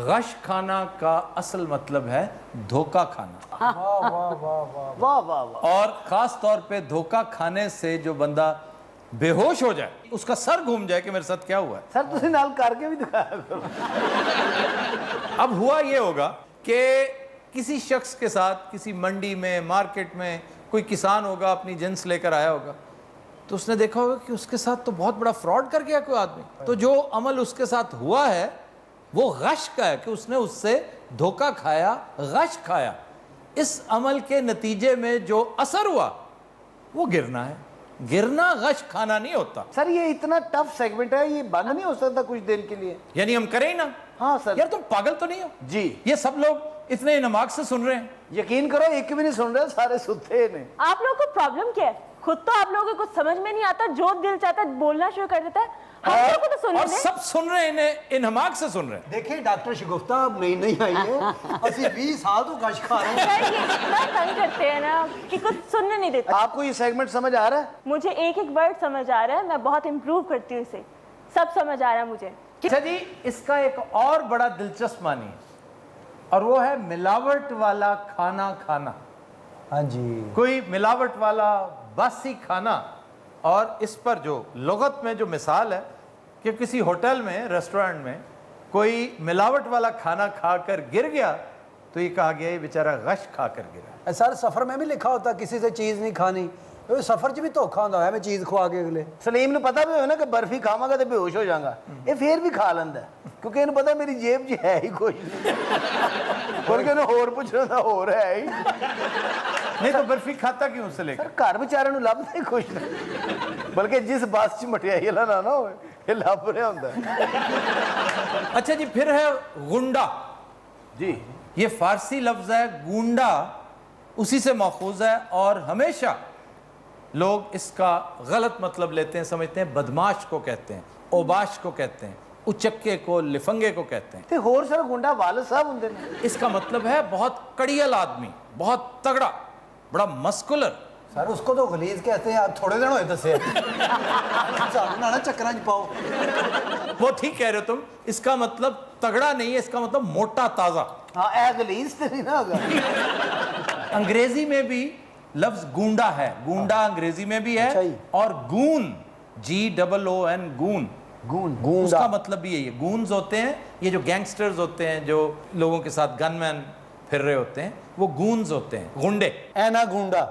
गश खाना का असल मतलब है धोखा खाना ਵਾਹ ਵਾਹ ਵਾਹ और खास तौर पे धोखा खाने से जो बंदा बेहोश हो जाए उसका सर घूम जाए कि मेरे साथ क्या हुआ है ਸਰ ਤੁਸੀਂ ਨਾਲ ਕਰਕੇ ਵੀ ਦਿਖਾਇਆ ਕਰੋ अब हुआ ये होगा कि किसी शख्स के साथ किसी मंडी में मार्केट में कोई किसान होगा अपनी जिन्स लेकर आया होगा तो उसने देखा होगा कि उसके साथ तो बहुत बड़ा फ्रॉड कर गया कोई आदमी तो जो अमल उसके साथ हुआ है वो गश का है कि उसने उससे धोखा खाया गश खाया इस अमल के नतीजे में जो असर हुआ वो गिरना है गिरना गश खाना नहीं होता सर ये इतना टफ सेगमेंट है ये बंद नहीं हो सकता कुछ देर के लिए यानी हम करें ही ना हाँ सर यार तुम पागल तो नहीं हो जी ये सब लोग इतने इनमाक से सुन रहे हैं यकीन करो एक भी नहीं सुन रहे सारे सुते ने आप लोगों को प्रॉब्लम क्या है खुद तो आप लोगों को कुछ समझ में नहीं आता जो दिल चाहता है बोलना शुरू कर देता है हम लोगों को तो सुनने और दें। सब सुन रहे हैं इन्हें इनहमाक से सुन रहे हैं देखिए डॉक्टर शगुफ्ता अब नहीं आई है ਅਸੀਂ 20 साल तो गश खा रहे हैं सर, ये इतना तंग करते हैं ना कि कुछ सुनने नहीं देते आपको ये सेगमेंट समझ आ रहा है मुझे एक एक वर्ड समझ आ रहा है मैं बहुत इम्प्रूव करती हूँ इसे सब समझ आ रहा है मुझे अच्छा जी इसका एक और बड़ा दिलचस्प मानी है और वो है मिलावट वाला खाना खाना हाँ जी कोई मिलावट वाला बासी खाना और इस पर जो लुगत में जो मिसाल है कि किसी होटल में रेस्टोरेंट में कोई मिलावट वाला खाना खाकर गिर गया तो ये कहा गया ये बेचारा गश खाकर गिरा सर सफर में भी लिखा होता किसी से चीज नहीं खानी सफर च भी धोखा ਹੁੰਦਾ ਹੈ ਮੈਂ ਚੀਜ਼ ਖਵਾ ਕੇ ਅਗਲੇ ਸਲੀਮ ਨੂੰ ਪਤਾ ਵੀ ਹੋਵੇ ਨਾ ਕਿ ਬਰਫੀ ਖਾਵਾਂਗਾ ਤੇ ਬੇਹੋਸ਼ ਹੋ ਜਾਵਾਂਗਾ ਇਹ ਫੇਰ ਵੀ ਖਾ ਲੈਂਦਾ ਕਿਉਂਕਿ ਇਹਨੂੰ ਪਤਾ ਮੇਰੀ ਜੇਬ 'ਚ ਹੈ ਹੀ ਕੁਝ ਨਹੀਂ ਬਲਕਿ ਇਹਨੂੰ ਹੋਰ ਪੁੱਛਣਾ ਤਾਂ ਹੋਰ ਹੈ ਹੀ नहीं तो बर्फी खाता क्यों उससे लेकर ਸਰ ਘਰ ਵਿਚਾਰਿਆਂ ਨੂੰ ਲੱਭਦਾ ਹੀ ਕੁਝ ਨਹੀਂ ਬਲਕਿ ਜਿਸ ਬੱਸ 'ਚ ਮਠਿਆਈ ਵਾਲਾ ਨਾ ਹੋਵੇ ਇਹ ਲੱਭ ਰਿਹਾ ਹੁੰਦਾ अच्छा जी फिर है गुंडा जी ये फारसी लफ्ज है गुंडा उसी से माखूज है और हमेशा लोग इसका गलत मतलब लेते हैं समझते हैं बदमाश को कहते हैं ओबाश को कहते हैं उचक्के को लिफंगे को कहते हैं ਤੇ ਹੋਰ ਸਰ ਗੁੰਡਾ ਵਾਲਦ ਸਾਹਿਬ ਹੁੰਦੇ ਨੇ इसका मतलब है बहुत कड़ियल आदमी बहुत तगड़ा बड़ा मस्कुलर सर उसको तो गलीज कहते हैं आप थोड़े दिन होए दसे ना चक्करां च पाओ वो ठीक कह रहे हो तुम इसका मतलब तगड़ा नहीं है इसका मतलब मोटा ताजा हाँ ए गलीज तो नहीं ना होगा अंग्रेजी में भी लफ्ज गूंडा है गूंडा अंग्रेजी में भी है अच्छा ही। और गून GOON गून गूंडा उसका मतलब भी यही है गून्स होते हैं ये जो गैंगस्टर्स होते हैं जो लोगों के साथ गनमैन फिर रहे होते हैं वो गून्स होते हैं गुंडे ऐना गुंडा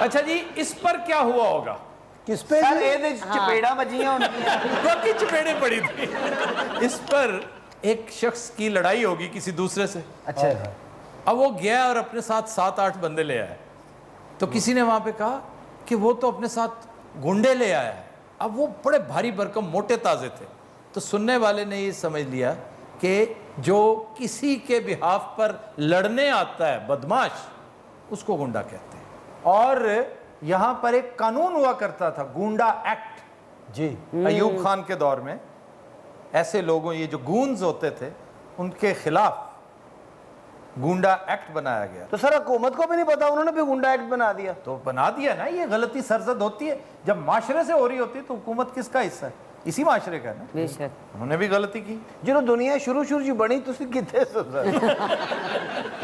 अच्छा जी इस पर क्या हुआ होगा किस पे सर ये चपेड़ा बजियां होंगी बाकी चपेड़े पड़ी थी इस पर एक शख्स की लड़ाई होगी किसी दूसरे से अच्छा अब वो गया और अपने साथ 7-8 बंदे ले आया तो किसी ने वहां पे कहा कि वो तो अपने साथ गुंडे ले आया है अब वो बड़े भारी भरकम मोटे ताजे थे तो सुनने वाले ने ये समझ लिया कि जो किसी के बिहाफ पर लड़ने आता है बदमाश उसको गुंडा कहते हैं और यहां पर एक कानून हुआ करता था गुंडा एक्ट जी अयूब खान के दौर में ऐसे लोगों ये जो गूंज होते थे उनके खिलाफ गुंडा एक्ट बनाया गया तो सर हुकूमत को भी नहीं पता उन्होंने भी गुंडा एक्ट बना दिया तो बना दिया ना ये गलती सरजद होती है जब माशरे से हो रही होती है तो हुकूमत किसका हिस्सा है اسی معاشرے کا نا, بے شک. انہوں نے بھی غلطی کی. ਜਦੋਂ ਦੁਨੀਆ ਸ਼ੁਰੂ ਚ ਬਣੀ ਤੁਸੀਂ ਕਿੱਥੇ ਸੋ ਸਰ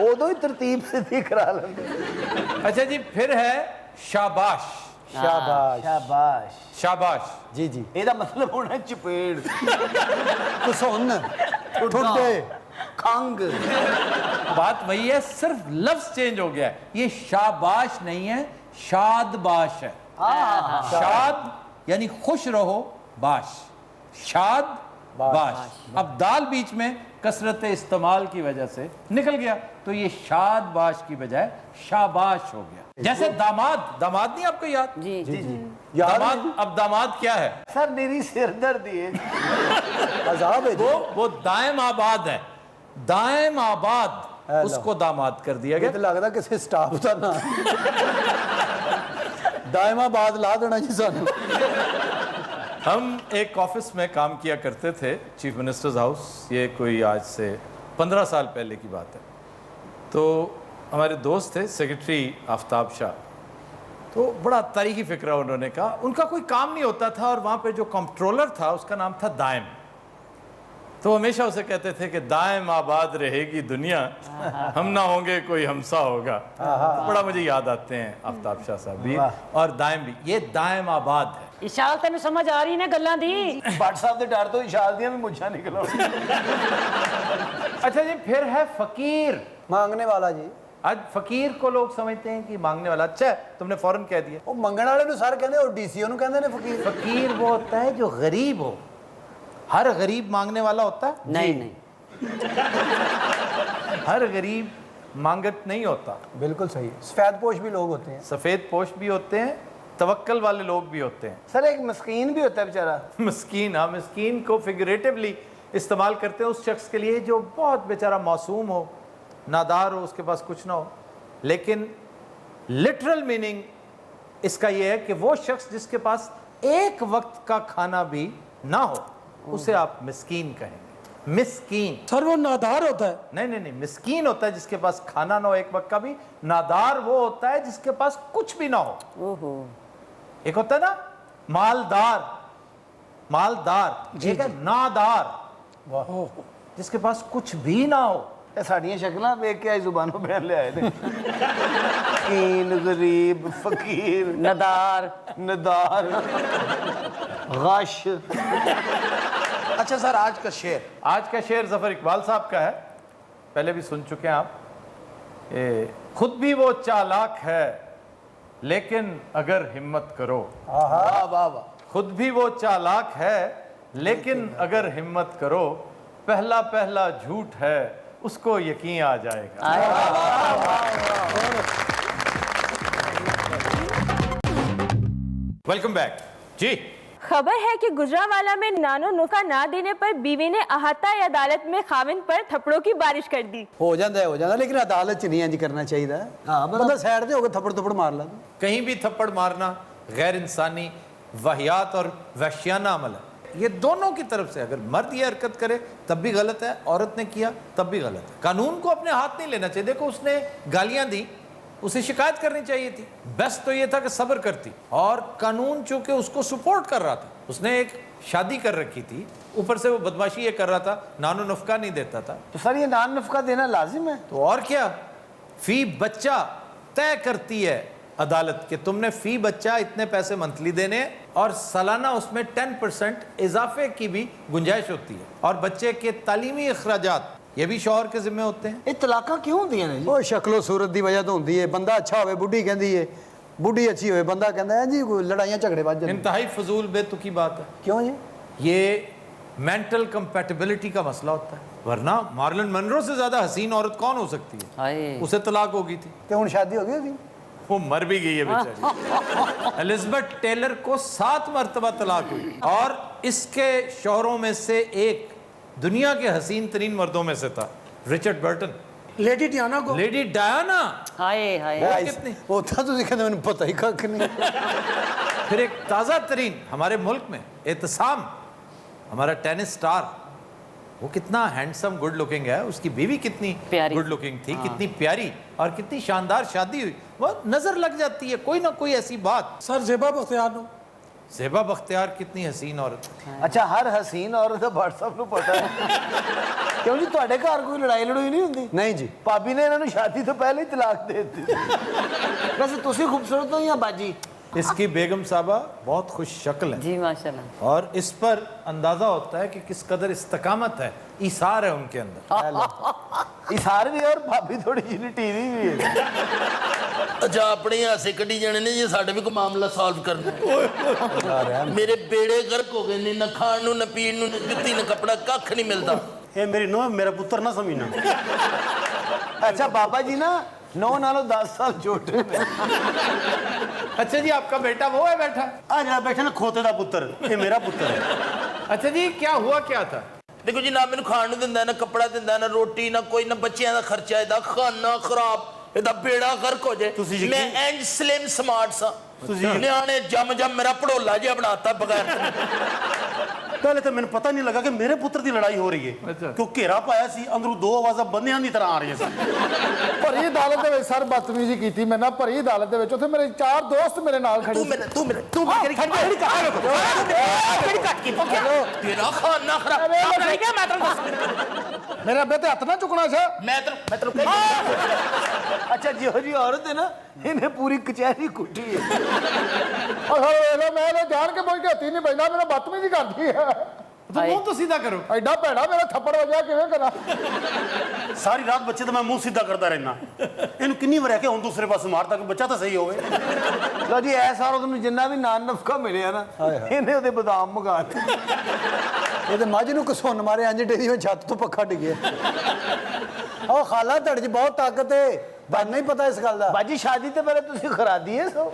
ਉਦੋਂ ਹੀ ਤਰਤੀਬ ਸਿੱਧੀ ਕਰਾ ਲੈਂਦੇ. اچھا جی, پھر ہے شاباش. ਸ਼ਾਬਾਸ਼ ਸ਼ਾਬਾਸ਼ شاباش. ਜੀ ਜੀ ਇਹਦਾ ਮਤਲਬ ਹੋਣਾ ਚਪੇੜ ਕੁਸੁੰਨ ਠੁੱਡੇ ਖੰਗ. بات وہی ہے, صرف لفظ چینج ہو گیا ہے. یہ شاباش نہیں ہے, شادباش ہے. شاد یعنی خوش رہو, باش شاد باش. اب دال بیچ میں کثرت استعمال کی وجہ سے نکل گیا تو یہ شاد باش کی بجائے شاباش ہو گیا. جیسے داماد, داماد نہیں آپ کو یاد؟ جی جی جی. داماد, اب داماد کیا ہے؟ سر میری سر دردی ہے عذاب ہے وہ دائم آباد ہے, دائم آباد, اس کو داماد کر دیا یہ گیا. تو لگتا کسی سٹاف کا نا دائما بعد لا دینا جی سانو. ہم ایک آفس میں کام کیا کرتے تھے, چیف منسٹرز ہاؤس. یہ کوئی آج سے 15 سال پہلے کی بات ہے. تو ہمارے دوست تھے سیکرٹری آفتاب شاہ, تو بڑا تاریخی فکرہ انہوں نے کہا. ان کا کوئی کام نہیں ہوتا تھا, اور وہاں پہ جو کمپٹرولر تھا اس کا نام تھا دائم. تو ہمیشہ اسے کہتے تھے کہ دائم آباد رہے گی دنیا, ہم نہ ہوں گے کوئی ہمسا ہوگا. بڑا مجھے یاد آتے ہیں آفتاب شاہ صاحب بھی اور دائم بھی. یہ دائم آباد ہے. اشال تینوں سمجھ آ رہی نے گلاں دی؟ بٹ صاحب دے ڈر تو اشال دیاں بھی مجھا نکلو. اچھا جی, پھر ہے فقیر. مانگنے والا جی. آج فقیر کو لوگ سمجھتے ہیں کہ مانگنے والا. اچھا تم نے فوراً کہہ دیا. وہ منگن والے نو سر کہندے, اور ڈی سی او نو کہندے نے فقیر. فقیر وہ ہوتا ہے جو غریب ہو. ہر غریب مانگنے والا ہوتا ہے؟ نہیں نہیں. ہر غریب مانگت نہیں ہوتا. بالکل صحیح. سفید پوش بھی لوگ ہوتے ہیں. سفید پوش بھی ہوتے ہیں, توکل والے لوگ بھی ہوتے ہیں. سر ایک مسکین بھی ہوتا ہے بیچارہ. مسکین, ہاں مسکین کو فگریٹیولی استعمال کرتے ہیں اس شخص کے لیے جو بہت بیچارہ معصوم ہو, نادار ہو, اس کے پاس کچھ نہ ہو. لیکن لٹرل میننگ اس کا یہ ہے کہ وہ شخص جس کے پاس ایک وقت کا کھانا بھی نہ ہو, اسے آپ مسکین کہیں گے. مسکین. سر وہ نادار ہوتا ہے. نہیں, مسکین ہوتا ہے جس کے پاس کھانا نہ ہو ایک وقت کا بھی. نادار وہ ہوتا ہے جس کے پاس کچھ بھی نہ ہو. ایک ہوتا ہے نا مالدار, مالدار. ایک ہے نادار, جس کے پاس کچھ بھی نہ ہو. یہ ساڑیاں شکلاں ویکھ کے آئی زبانوں بیان لے آئے نے. مسکین, غریب, فقیر, ندار. ندار, غش. اچھا سر, آج کا شعر. آج کا شعر ظفر اقبال صاحب کا ہے, پہلے بھی سن چکے ہیں آپ. خود بھی وہ چالاک ہے لیکن اگر ہمت کرو. واہ واہ واہ. خود بھی وہ چالاک ہے لیکن اگر ہمت کرو, پہلا پہلا جھوٹ ہے اس کو یقین آ جائے گا. ویلکم بیک جی. خبر ہے کہ گجرانوالہ میں نانو نکاح نہ دینے پر بیوی نے احاطہ عدالت میں خاوند پر تھپڑوں کی بارش کر دی. ہو جاتا ہے لیکن عدالت چ نہیں انج کرنا چاہیے. بندہ سائڈ تے ہو کے تھپڑ مار لا. کہیں بھی تھپڑ مارنا غیر انسانی, واہیات اور وحشیانہ عمل ہے. یہ دونوں کی طرف سے, اگر مرد یہ حرکت کرے تب بھی غلط ہے, عورت نے کیا تب بھی غلط ہے. قانون کو اپنے ہاتھ نہیں لینا چاہیے. دیکھو اس نے گالیاں دی, اسے شکایت کرنی چاہیے تھی. بیسٹ تو یہ تھا کہ صبر کرتی, اور قانون چونکہ اس کو سپورٹ کر رہا تھا. اس نے ایک شادی کر رکھی تھی, اوپر سے وہ بدماشی یہ کر رہا تھا, نان و نفقہ نہیں دیتا تھا. تو سر یہ نان نفقہ دینا لازم ہے. تو اور کیا, فی بچہ طے کرتی ہے عدالت کہ تم نے فی بچہ اتنے پیسے منتھلی دینے ہیں, اور سالانہ اس میں 10% اضافے کی بھی گنجائش ہوتی ہے. اور بچے کے تعلیمی اخراجات یہ بھی شوہر کے ذمہ ہوتے ہیں. یہ طلاقاں کیوں ہوندیاں نے جی؟ وہ شکل و صورت دی وجہ تو ہوندی ہے. بندہ اچھا ہوئے بڈھی کہندی ہے, بڈھی اچھی ہوئے بندہ کہندا ہے جی لڑائیاں جھگڑے بج جاندے. انتہائی فضول بے تکی بات ہے. کیوں جی؟ یہ مینٹل کمپیٹیبلٹی کا مسئلہ ہوتا ہے. ورنہ مارلن منرو سے زیادہ حسین عورت کون ہو سکتی ہے؟ اسے طلاق ہو گئی تھی. تے ہن شادی ہو گئی تھی, وہ مر بھی گئی ہے بیچاری. الزبتھ ٹیلر کو 7 مرتبہ طلاق ہوئی, اور اس کے شوہروں میں سے ایک دنیا کے حسین ترین مردوں میں سے تھا, رچرڈ برٹن. لیڈی ڈیانا کو. Lady Diana. ہائے ہائے. کتنی وہ تھا تو کہندے مینوں پتہ ہی کھ نہیں. پھر ایک تازہ ترین ہمارے ملک میں اعتصام, ہمارا ٹینس سٹار, وہ کتنا ہینڈسم گڈ لکنگ ہے. اس کی بیوی کتنی گڈ لکنگ تھی, کتنی پیاری, اور کتنی شاندار شادی ہوئی. وہ نظر لگ جاتی ہے کوئی نہ کوئی ایسی بات. سر زیبا بختیار نو. ज़ेबा बख्तियार कितनी हसीन औरत है। ਅੱਛਾ ਹਰ ਹਸੀਨ ਔਰਤ ਦਾ WhatsApp ਨੂੰ ਪਤਾ ਹੈ ਕਿਉਂ ਜੀ ਤੁਹਾਡੇ ਘਰ ਕੋਈ ਲੜਾਈ ਨਹੀਂ ਹੁੰਦੀ ਨਹੀਂ ਜੀ ਭਾਬੀ ਨੇ ਇਹਨਾਂ ਨੂੰ ਸ਼ਾਦੀ ਤੋਂ ਪਹਿਲੇ ਹੀ ਤਲਾਕ ਦੇ ਦਿੱਤੀ ਵੈਸੇ ਤੁਸੀਂ ਖੂਬਸੂਰਤ ਹੋ ਜਾਂ ਬਾਜੀ इसकी बेगम साहबा बहुत खुश शक्ल है जी माशाल्लाह। और इस पर अंदाजा होता है कि किस कदर इस्तकामत है, ईसार है उनके अंदर। ਇਸਾਰ ਵੀ ਔਰ ਭਾਬੀ ਥੋੜੀ ਜਿਹੀ ਟੀਵੀ ਵੀ ਹੈ ਅੱਛਾ ਆਪਣੇ ਹਾਸੇ ਕੱਢੀ ਜਾਣੇ ਨੇ ਜੇ ਸਾਡੇ ਵੀ ਕੋਈ ਮਾਮਲਾ ਸੋਲਵ ਕਰਨਾ ਮੇਰੇ ਬੇੜੇ ਗਰਕ ਹੋ ਗਏ ਨੇ ਨਾ ਖਾਣ ਨੂੰ ਨਾ ਪੀਣ ਨੂੰ ਨਾ ਜੁੱਤੀ ਨਾ ਕੱਪੜਾ ਕੱਖ ਨਹੀਂ ਮਿਲਦਾ ਇਹ ਮੇਰੀ ਨੋ ਮੇਰਾ ਪੁੱਤਰ ਨਾ ਸਮਝਣਾ ਅੱਛਾ ਬਾਬਾ ਜੀ ਨਾ 9 ਨਾਲੋਂ 10 ਸਾਲ ਛੋਟੇ ਨੇ अच्छा जी, आपका बेटा वो है बैठा? ਆ ਜਿਹੜਾ ਬੈਠਾ ਨਾ ਖੋਤੇ ਦਾ ਪੁੱਤਰ ਇਹ ਮੇਰਾ ਪੁੱਤਰ ਹੈ अच्छा जी, क्या हुआ क्या था? ਦੇਖੋ ਜੀ ਨਾ ਮੈਨੂੰ ਖਾਣ ਨੂੰ ਦਿੰਦਾ ਨਾ ਕੱਪੜਾ ਦਿੰਦਾ ਨਾ ਰੋਟੀ ਨਾ ਕੋਈ ਨਾ ਬੱਚਿਆਂ ਦਾ ਖਰਚਾ ਇਹਦਾ ਖਾਣਾ ਖਰਾਬ ਇਹਦਾ ਬੇੜਾ ਗਰਕ ਹੋ ਜੇ ਤੁਸੀਂ ਯਕੀਨ- ਮੈਂ ਐਂਡ ਸਲਿਮ ਸਮਾਰਟ ਸਾਂ ਨਿਆਣੇ ਜਮ ਮੇਰਾ ਪੜੋਲਾ ਜਿਹਾ ਬਣਾਤਾ ਬਗੈਰ ਪਹਿਲੇ ਤਾਂ ਮੈਨੂੰ ਪਤਾ ਨਹੀਂ ਲੱਗਾ ਕਿ ਮੇਰੇ ਪੁੱਤਰ ਦੀ ਲੜਾਈ ਹੋ ਰਹੀ ਹੈ ਅੱਛਾ। ਕਿਉਂ ਘੇਰਾ ਪਾਇਆ ਸੀ ਅੰਦਰੋਂ ਦੋ ਆਵਾਜ਼ਾਂ ਬੰਦਿਆਂ ਦੀ ਤਰ੍ਹਾਂ ਆ ਰਹੀਆਂ ਸੀ ਭਰੀ ਅਦਾਲਤ ਦੇ ਵਿੱਚ ਸਰ ਬਦਤਮੀਜ਼ੀ ਕੀਤੀ ਮੇਰੇ ਨਾਲ ਭਰੀ ਅਦਾਲਤ ਦੇ ਵਿੱਚ ਉੱਥੇ ਮੇਰੇ 4 ਦੋਸਤ ਮੇਰੇ ਨਾਲ ਖੜੇ ਸੀ। ਤੂੰ ਮੇਰੀ ਕਿਹੜੀ ਕੱਟ ਕੀ ਤੇਰਾ ਖਾਣਾ ਖਰਾਬ ਨਹੀਂ ਕਿ ਮੈਂ ਤੁਹਾਨੂੰ ਦੱਸਾਂ ਮੇਰੇ ਅੱਬੇ ਤੇ ਹੱਥ ਨਾ ਚੁੱਕਣਾ ਸੀ ਮੈਂ ਤੈਨੂੰ ਕਹੀ ਅੱਛਾ ਜਿਹੋ ਜੀ ਔਰਤ ਹੈ ਨਾ ਇਹਨੇ ਪੂਰੀ ਕਚਹਿਰੀ ਕੁੱਟੀ ਹੈ ਓਏ ਮੈਂ ਤਾਂ ਜਾਣ ਕੇ ਬੋਲ ਕੇ ਹੱਥੀ ਨਹੀਂ ਪੈਂਦਾ ਮੇਰਾ ਬਦਤਮੀਜ਼ੀ ਕਰਦੀ ਹੈ तो मुंह तो सीधा करो। ਐਡਾ ਭੈੜਾ ਮੇਰਾ ਥੱਪੜ ਵਜਿਆ ਕਿਵੇਂ ਕਰਾਂ ਸਾਰੀ ਰਾਤ ਬੱਚੇ ਤਾਂ ਮੈਂ ਮੂੰਹ ਸਿੱਧਾ ਕਰਦਾ ਰਹਿਣਾ ਇਹਨੂੰ ਕਿੰਨੀ ਵਾਰ ਹੈ ਕਿ ਹੁਣ ਦੂਸਰੇ ਪਾਸੇ ਮਾਰਦਾ ਕਿ ਬੱਚਾ ਤਾਂ ਸਹੀ ਹੋਵੇ ਲਓ ਜੀ ਐਸਾ ਔਰਤ ਨੂੰ ਜਿੰਨਾ ਵੀ ਨਾਨ ਨਫਕਾ ਮਿਲਿਆ ਨਾ ਇਹਨੇ ਉਹਦੇ ਬਦਾਮ ਮੰਗਾ ਦਿੱਤੇ ਇਹ ਤੇ ਮੱਝ ਨੂੰ ਕਸੁੰਨ ਮਾਰੇ ਅੰਜ ਡੇਰੀ ਵਿੱਚ ਛੱਤ ਤੋਂ ਪੱਖਾ ਡਿੱਗਿਆ ਉਹ ਖਾਲਾ ਤੁਹਾਡੇ 'ਚ ਬਹੁਤ ਤਾਕਤ ਹੈ ਤੁਹਾਨੂੰ ਨਹੀਂ ਪਤਾ ਇਸ ਗੱਲ ਦਾ ਬਾਜੀ ਸ਼ਾਦੀ ਤੋਂ ਪਹਿਲੇ ਤੁਸੀਂ ਖਰਾਦੀ ਹੈ ਸੋ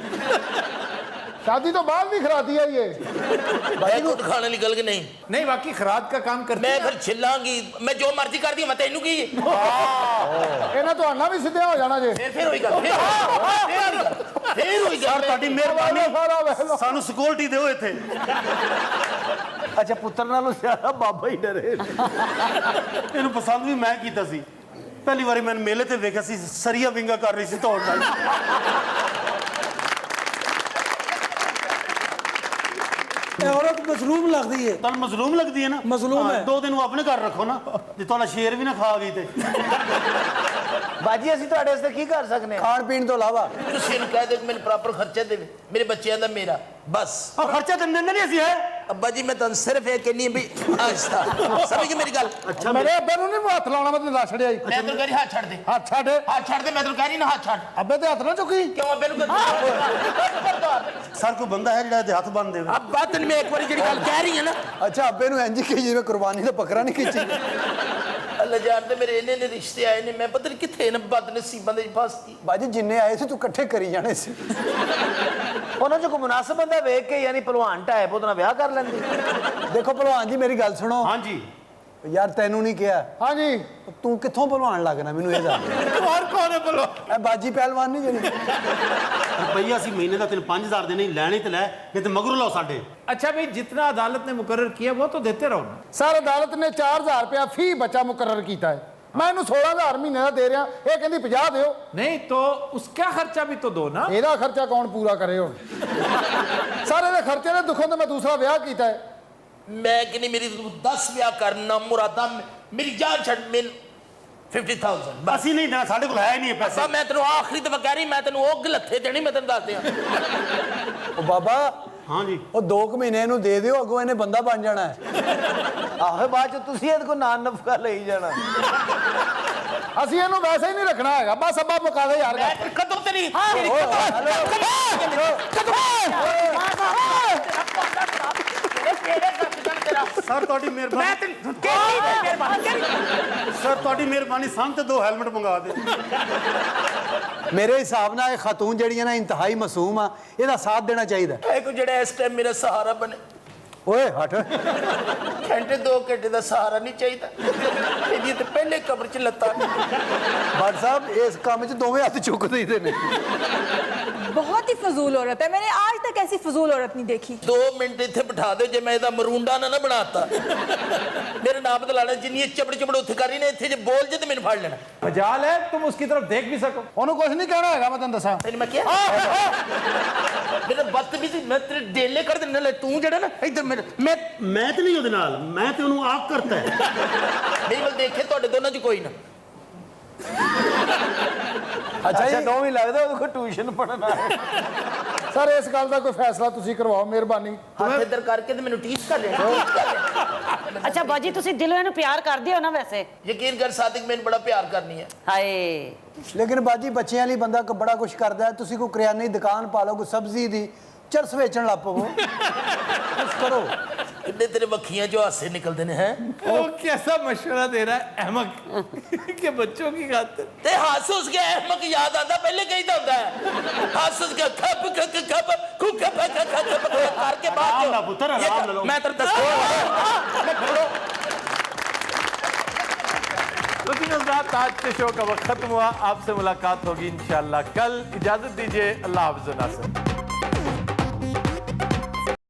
शादी तो बाद भी खराती है ये ਭਾਈ ਕੁੱਟ ਖਾਣੇ ਦੀ ਗੱਲ ਕਿ ਨਹੀਂ नहीं, बाकी खराद का काम करते ਮੈਂ हैं। ਫਿਰ ਛਿੱਲਾਂਗੀ ਮੈਂ ਜੋ ਮਰਜ਼ੀ ਕਰਦੀ ਮੈਂ ਤੈਨੂੰ ਕੀ ਇਹਨਾਂ ਤੁਹਾਡਾ ਵੀ ਸਿੱਧਿਆ ਹੋ ਜਾਣਾ ਜੇ ਫਿਰ ਹੋਈ ਗੱਲ ਫਿਰ ਹੋਈ ਸਰ ਗੱਲ ਤੁਹਾਡੀ ਮਿਹਰਬਾਨੀ ਸਾਰਾ ਵੇਖ ਲਓ ਸਾਨੂੰ ਸਿਕਿਉਰਿਟੀ ਦਿਓ ਇੱਥੇ ਅੱਛਾ ਪੁੱਤਰ ਨਾਲੋਂ ਜ਼ਿਆਦਾ ਬਾਬਾ ਹੀ ਡਰੇ ਇਹਨੂੰ ਪਸੰਦ ਵੀ ਮੈਂ ਕੀਤਾ ਸੀ ਪਹਿਲੀ ਵਾਰੀ ਮੈਂ ਮੇਲੇ ਤੇ ਵੇਖਿਆ ਸੀ ਸਰੀਆ ਵਿੰਗਾ ਕਰ ਰਹੀ ਸੀ ਦੌੜ ਨਾਲ ਇਹ ਔਰਤ ਮਜ਼ਲੂਮ ਲੱਗਦੀ ਹੈ ਤੁਹਾਨੂੰ ਮਜ਼ਲੂਮ ਲੱਗਦੀ ਹੈ ਨਾ ਮਜ਼ਲੂਮ ਹਾਂ, ਹੈ। 2 ਦਿਨ ਉਹ ਆਪਣੇ ਘਰ ਰੱਖੋ ਨਾ ਜੇ ਤੁਹਾਡਾ ਸ਼ੇਰ ਵੀ ਨਾ ਖਾ ਗਈ ਤੇ ਬਾਜੀ ਅਸੀਂ ਤੁਹਾਡੇ ਵਾਸਤੇ ਕੀ ਕਰ ਸਕਦੇ ਹਾਂ ਖਾਣ ਪੀਣ ਤੋਂ ਇਲਾਵਾ ਤੁਸੀਂ ਇਹਨੂੰ ਕਹਿ ਦੇ ਕਿ ਮੈਨੂੰ ਪ੍ਰਾਪਰ ਖਰਚਾ ਦੇਵੇ ਮੇਰੇ ਬੱਚਿਆਂ ਦਾ ਮੇਰਾ ਬਸ ਆ ਖਰਚਾ ਤਾਂ ਦਿੰਦੇ ਨਹੀਂ ਅਸੀਂ ਹੈ ਅੱਬਾ ਜੀ ਮੈਂ ਤੁਹਾਨੂੰ ਸਿਰਫ ਇਹ ਕਹਿੰਨੀ ਵੀ ਆਸਤਾ ਸਮਝ ਗਏ ਮੇਰੀ ਗੱਲ ਮੇਰੇ ਅੱਬੇ ਨੂੰ ਨਹੀਂ ਹੱਥ ਲਾਉਣਾ ਮੈਂ ਤੈਨੂੰ ਦੱਸ ਛੜਿਆ ਮੈਂ ਤੈਨੂੰ ਕਹਿ ਰਹੀ ਹੱਥ ਛੱਡ ਦੇ ਹੱਥ ਛੱਡ ਹੱਥ ਛੱਡ ਦੇ ਮੈਂ ਤੈਨੂੰ ਕਹਿ ਰਹੀ ਨਾ ਹੱਥ ਛੱਡ ਅੱਬੇ ਤੇ ਹੱਥ ਨਾ ਚੁੱਕੀ ਕਿਉਂ ਅੱਬੇ ਨੂੰ ਸਰ ਕੋਈ ਬੰਦਾ ਹੈ ਜਿਹੜਾ ਇਹਦੇ ਹੱਥ ਬੰਨ ਦੇਵੇ ਅੱਬਾ ਤੈਨੂੰ ਮੈਂ ਇੱਕ ਵਾਰੀ ਜਿਹੜੀ ਗੱਲ ਕਹਿ ਰਹੀ ਹਾਂ ਨਾ ਅੱਛਾ ਅੱਬੇ ਨੂੰ ਇੰਜ ਕਿ ਜਿਵੇਂ ਕੁਰਬਾਨੀ ਦਾ ਬੱਕਰਾ ਨਹੀਂ ਖਿੱਚੀ ਅੱਲਾ ਜਾਣਦੇ ਮੇਰੇ ਇੰਨੇ ਰਿਸ਼ਤੇ ਆਏ ਨੇ ਮੈਂ ਪਤਾ ਨਹੀਂ ਕਿੱਥੇ ਨਾ ਬਦ ਨਸੀਬਾਂ ਦੇ ਫਸ ਗਈ ਬਾਜੀ ਜਿੰਨੇ ਆਏ ਸੀ ਤੂੰ ਇਕੱਠੇ ਕਰੀ ਜਾਣੇ ਸੀ ਉਹਨਾਂ ਚੋਂ ਕੋਈ ਮੁਨਾਸਬ ਬੰਦਾ ਵੇਖ ਕੇ ਯਾਨੀ ਪਹਿਲਵਾਨ ਟਾਈਪ ਉਹਦੇ ਨਾਲ ਵਿਆਹ ਕਰ ਲੈਂਦੀ ਦੇਖੋ ਭਲਵਾਨ ਜੀ ਮੇਰੀ ਗੱਲ ਸੁਣੋ ਹਾਂਜੀ ਯਾਰ ਤੈਨੂੰ ਨਹੀਂ ਕਿਹਾ ਹਾਂਜੀ ਤੂੰ ਕਿੱਥੋਂ ਭਲਵਾਨ ਲੱਗਣਾ ਮੈਨੂੰ ਇਹ ਦੱਸ और कौन है बोलो? ਇਹ ਬਾਜੀ ਪਹਿਲਵਾਨ ਨਹੀਂ ਜਿਹੜੀ ਰੁਪਈਆ ਅਸੀਂ ਮਹੀਨੇ ਦਾ ਤੈਨੂੰ 5000 ਦੇਣੇ ਲੈਣੇ ਤੇ ਲੈ ਨਹੀਂ ਤੇ ਮਗਰੋਂ ਲਓ ਸਾਡੇ अच्छा भाई, जितना अदालत ने मुकर्रर किया वो तो देते रहो ना। ਸਰ ਅਦਾਲਤ ਨੇ 4000 ਰੁਪਇਆ ਫੀ ਬੱਚਾ ਮੁਕਰਰ ਕੀਤਾ ਹੈ ਮੈਂ ਇਹਨੂੰ 16000 ਮਹੀਨੇ ਦਾ ਦੇ ਰਿਹਾ ਇਹ ਕਹਿੰਦੀ 50 ਦਿਓ नहीं तो उसका खर्चा भी तो दो ना। ਇਹਦਾ ਖਰਚਾ ਕੌਣ ਪੂਰਾ ਕਰੇ ਹੁਣ ਸਰ ਇਹਦੇ ਖਰਚੇ ਦੇ ਦੁੱਖੋਂ ਤੇ ਮੈਂ ਦੂਸਰਾ ਵਿਆਹ ਕੀਤਾ ਹੈ ਮੈਂ ਕਿ ਨਹੀਂ ਮੇਰੀ 10 ਵਿਆਹ ਕਰਨਾ ਮੁਰਾਦਾ ਮੇਰੀ ਜਾਨ ਛੱਡ ਮੈਨੂੰ 50,000 ਬਸ ਅਸੀਂ ਨਹੀਂ ਦੇਣਾ ਸਾਡੇ ਕੋਲ ਹੈ ਹੀ ਨਹੀਂ ਇਹ ਪੈਸੇ ਅੱਬਾ ਮੈਂ ਤੈਨੂੰ ਆਖਰੀ ਦਫਾ ਕਹਿ ਰਹੀ ਮੈਂ ਤੈਨੂੰ ਉਹ ਗਲੱਥੇ ਦੇਣੀ ਮੈਂ ਤੈਨੂੰ ਦੱਸ ਦਿਆਂ ਉਹ ਬਾਬਾ ਹਾਂਜੀ ਉਹ 2 ਮਹੀਨੇ ਇਹਨੂੰ ਦੇ ਦਿਓ ਅੱਗੋਂ ਇਹਨੇ ਬੰਦਾ ਬਣ ਜਾਣਾ ਹੈ ਆਹੋ ਬਾਅਦ ਚ ਤੁਸੀਂ ਇਹਦੇ ਕੋਲ ਨਾਨ ਨਫਕਾ ਲਈ ਜਾਣਾ ਅਸੀਂ ਇਹਨੂੰ ਵੈਸੇ ਹੀ ਨਹੀਂ ਰੱਖਣਾ ਹੈਗਾ ਬਸ ਅੱਬਾ ਮੁਕਾ ਦੇ ਯਾਰ ਮੈਂ ਕਦੋਂ ਤੇਰੀ ਸਰ ਤੁਹਾਡੀ ਮਿਹਰਬਾਨੀ ਸਰ ਤੁਹਾਡੀ ਮਿਹਰਬਾਨੀ ਸਾਨੂੰ ਤੇ 2 ਹੈਲਮਟ ਮੰਗਾ ਦੇ ਮੇਰੇ ਹਿਸਾਬ ਨਾਲ ਇਹ ਖਾਤੂਨ ਜਿਹੜੀਆਂ ਨਾ ਇੰਤਹਾਈ ਮਾਸੂਮ ਆ ਇਹਦਾ ਸਾਥ ਦੇਣਾ ਚਾਹੀਦਾ ਇਹ ਕੋ ਜਿਹੜਾ ਇਸ ਟਾਈਮ ਮੇਰਾ ਸਹਾਰਾ ਬਣੇ ਓਏ ਹਟ ਘੰਟੇ 2 ਘੰਟੇ ਦਾ ਸਹਾਰਾ ਨਹੀਂ ਚਾਹੀਦਾ ਇਹਦੀ ਤੇ ਪਹਿਲੇ ਕਬਰ ਚ ਲੱਤਾਂ ਭੱਟ ਸਾਹਿਬ ਇਸ ਕੰਮ 'ਚ ਦੋਵੇਂ ਹੱਥ ਚੁੱਕ ਦਈਦੇ ਨੇ बहुत ही फजूल औरत है मैंने आज तक ऐसी फजूल औरत नहीं देखी 2 ਮਿੰਟ ਇੱਥੇ ਬਿਠਾ ਦਿਓ ਜੇ ਮੈਂ ਇਹਦਾ ਮਰੂੰਡਾ ਨਾ ਬਣਾਤਾ ਮੇਰੇ ਨਾਮ ਤੇ ਲਾਣਾ ਜਿੰਨੀ ਚਪੜ ਚਪੜ ਉੱਥੇ ਕਰ ਰਹੀ ਨੇ ਇੱਥੇ ਜੇ ਬੋਲ ਜੇ ਤੇ ਮੈਨੂੰ ਫੜ ਲੈਣਾ मजाल है तुम उसकी तरफ देख भी सको। ਉਹਨੂੰ ਕੁਝ ਨਹੀਂ ਕਹਿਣਾ ਹੈਗਾ, ਮੈਂ ਤੈਨੂੰ ਦੱਸਾਂ। ਤੈਨੂੰ ਮੈਂ ਕਿਹਾ ਮੇਰਾ ਬਦਤਮੀਜ਼ੀ ਮੈਂ ਤੇਰੇ ਡੇਲੇ ਕਰ ਦੇਣਾ ਲੈ ਤੂੰ ਜਿਹੜਾ ਨਾ ਇੱਧਰ ਮੈਂ ਮੈਂ ਤੇ ਨਹੀਂ ਉਹਦੇ ਨਾਲ, ਮੈਂ ਤੇ ਉਹਨੂੰ ਆਪ ਕਰਤਾ ਹੈ। ਮੇਰੇ ਵੱਲ ਦੇਖੇ ਤੁਹਾਡੇ ਦੋਨਾਂ 'ਚ ਕੋਈ ਨਾ ਅੱਛਾ ਜੀ ਨੌਵੀਂ ਲੱਗਦਾ ਉਹਦੇ ਕੋਲ ਟਿਊਸ਼ਨ ਪੜ੍ਹਨਾ ਸਰ ਇਸ ਗੱਲ ਦਾ ਕੋਈ ਫੈਸਲਾ ਤੁਸੀਂ ਕਰਵਾਓ ਮਿਹਰਬਾਨੀ। ਹੱਥ ਇੱਧਰ ਕਰਕੇ ਤੇ ਮੈਨੂੰ ਟੀਚ ਕਰ ਰਿਹਾ ਅੱਛਾ ਬਾਜੀ ਤੁਸੀਂ ਦਿਲੋਂ ਇਹਨੂੰ ਪਿਆਰ ਕਰਦੇ ਹੋ ਨਾ ਵੈਸੇ? ਯਕੀਨ ਕਰ ਸਾਦਿਕ ਮੈਨੂੰ ਬੜਾ ਪਿਆਰ ਕਰਨੀ ਹੈ। ਹਾਏ ਲੇਕਿਨ ਬਾਜੀ ਬੱਚਿਆਂ ਲਈ ਬੰਦਾ ਬੜਾ ਕੁਝ ਕਰਦਾ ਹੈ। ਤੁਸੀਂ ਕੋਈ ਕਰਿਆਨੇ ਦੀ ਦੁਕਾਨ ਪਾ ਲਓ, ਕੋਈ ਸਬਜ਼ੀ ਦੀ, ਚਰਸ ਵੇਚਣ ਲੱਗ ਪਵੋ, ਕੁਝ ਕਰੋ। ਕਿੰਨੇ ਤੇਰੇ ਵੱਖੀਆਂ ਜੋ ਹਾਸੇ ਨਿਕਲਦੇ ਨੇ ਹੈ वो कैसा मशवरा दे रहा है अहमक के बच्चों की खातिर। ਤੇ ਹੱਸ ਉਸ ਕੇ ਅਹਿਮਕ ਯਾਦ ਆਂਦਾ ਪਹਿਲੇ ਕਹੀਦਾ ਹੁੰਦਾ ਹੈ ਹੱਸ ਉਸ ਕੇ ਖੱਪ ਖੱਪ ਖੱਪ ਖੁੱਕ ਖੱਪ ਕਰਕੇ ਬਾਅਦ ਆਰਾਮ ਨਾਲ ਪੁੱਤਰ, ਆਰਾਮ ਨਾਲ ਲਓ। ਮੈਂ ਤੈਨੂੰ ਦੱਸੂਗਾ ਮੈਂ ਖੜੋ तो हज़रात आज के शो का वक्त खत्म हुआ। आपसे मुलाकात होगी इंशाल्लाह कल। इजाजत दीजिए, अल्लाह हाफ़िज़ नासिर।